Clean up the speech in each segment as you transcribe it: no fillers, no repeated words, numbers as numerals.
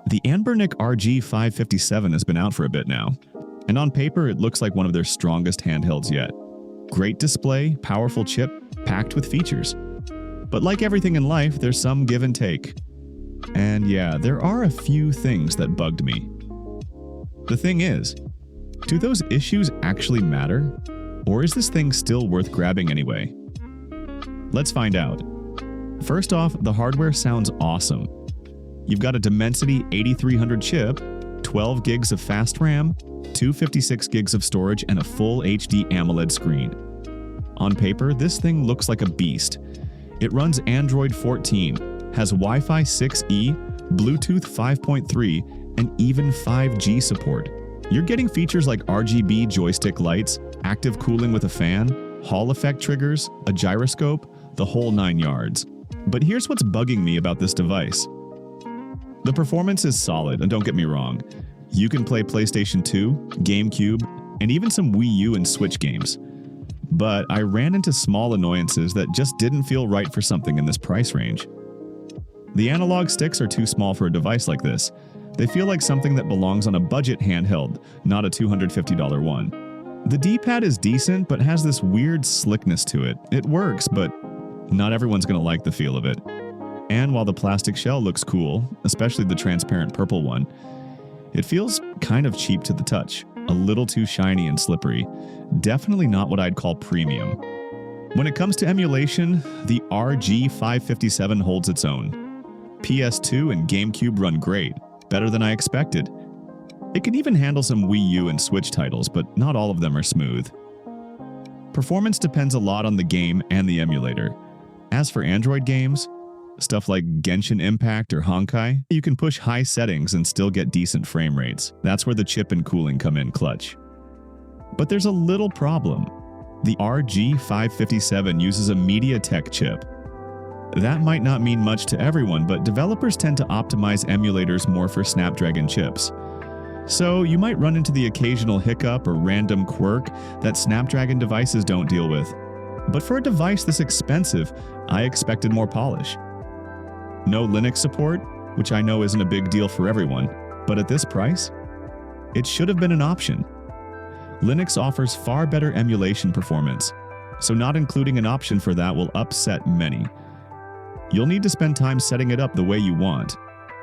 The Anbernic RG557 has been out for a bit now, and on paper it looks like one of their strongest handhelds yet. Great display, powerful chip, packed with features. But like everything in life, there's some give and take. And yeah, there are a few things that bugged me. The thing is, do those issues actually matter? Or is this thing still worth grabbing anyway? Let's find out. First off, the hardware sounds awesome. You've got a Dimensity 8300 chip, 12 gigs of fast RAM, 256 gigs of storage, and a full HD AMOLED screen. On paper, this thing looks like a beast. It runs Android 14, has Wi-Fi 6E, Bluetooth 5.3, and even 5G support. You're getting features like RGB joystick lights, active cooling with a fan, Hall effect triggers, a gyroscope, the whole 9 yards. But here's what's bugging me about this device. The performance is solid, and don't get me wrong. You can play PlayStation 2, GameCube, and even some Wii U and Switch games. But I ran into small annoyances that just didn't feel right for something in this price range. The analog sticks are too small for a device like this. They feel like something that belongs on a budget handheld, not a $250 one. The D-pad is decent, but has this weird slickness to it. It works, but not everyone's gonna like the feel of it. And while the plastic shell looks cool, especially the transparent purple one, it feels kind of cheap to the touch, a little too shiny and slippery. Definitely not what I'd call premium. When it comes to emulation, the RG557 holds its own. PS2 and GameCube run great, better than I expected. It can even handle some Wii U and Switch titles, but not all of them are smooth. Performance depends a lot on the game and the emulator. As for Android games, stuff like Genshin Impact or Honkai, you can push high settings and still get decent frame rates. That's where the chip and cooling come in clutch. But there's a little problem. The RG557 uses a MediaTek chip. That might not mean much to everyone, but developers tend to optimize emulators more for Snapdragon chips. So you might run into the occasional hiccup or random quirk that Snapdragon devices don't deal with. But for a device this expensive, I expected more polish. No Linux support, which I know isn't a big deal for everyone, but at this price, it should have been an option. Linux offers far better emulation performance, so not including an option for that will upset many. You'll need to spend time setting it up the way you want.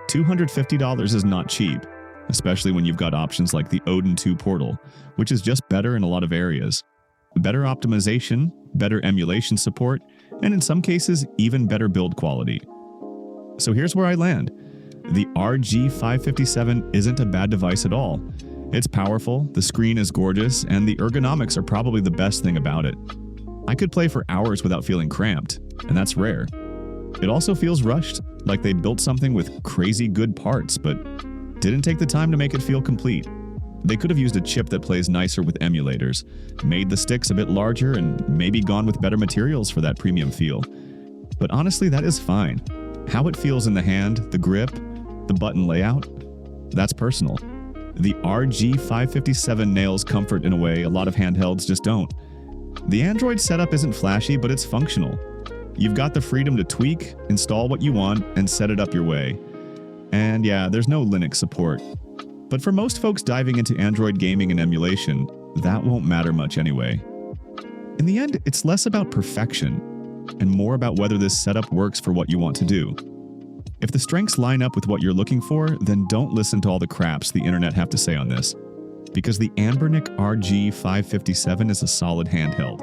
$250 is not cheap, especially when you've got options like the Odin 2 portal, which is just better in a lot of areas. Better optimization, better emulation support, and in some cases, even better build quality. So here's where I land. The RG557 isn't a bad device at all. It's powerful, the screen is gorgeous, and the ergonomics are probably the best thing about it. I could play for hours without feeling cramped, and that's rare. It also feels rushed, like they built something with crazy good parts, but didn't take the time to make it feel complete. They could have used a chip that plays nicer with emulators, made the sticks a bit larger, and maybe gone with better materials for that premium feel. But honestly, that is fine. How it feels in the hand, the grip, the button layout, that's personal. The RG557 nails comfort in a way a lot of handhelds just don't. The Android setup isn't flashy, but it's functional. You've got the freedom to tweak, install what you want, and set it up your way. And yeah, there's no Linux support. But for most folks diving into Android gaming and emulation, that won't matter much anyway. In the end, it's less about perfection and more about whether this setup works for what you want to do. If the strengths line up with what you're looking for, then don't listen to all the craps the internet have to say on this, because the Anbernic RG557 is a solid handheld.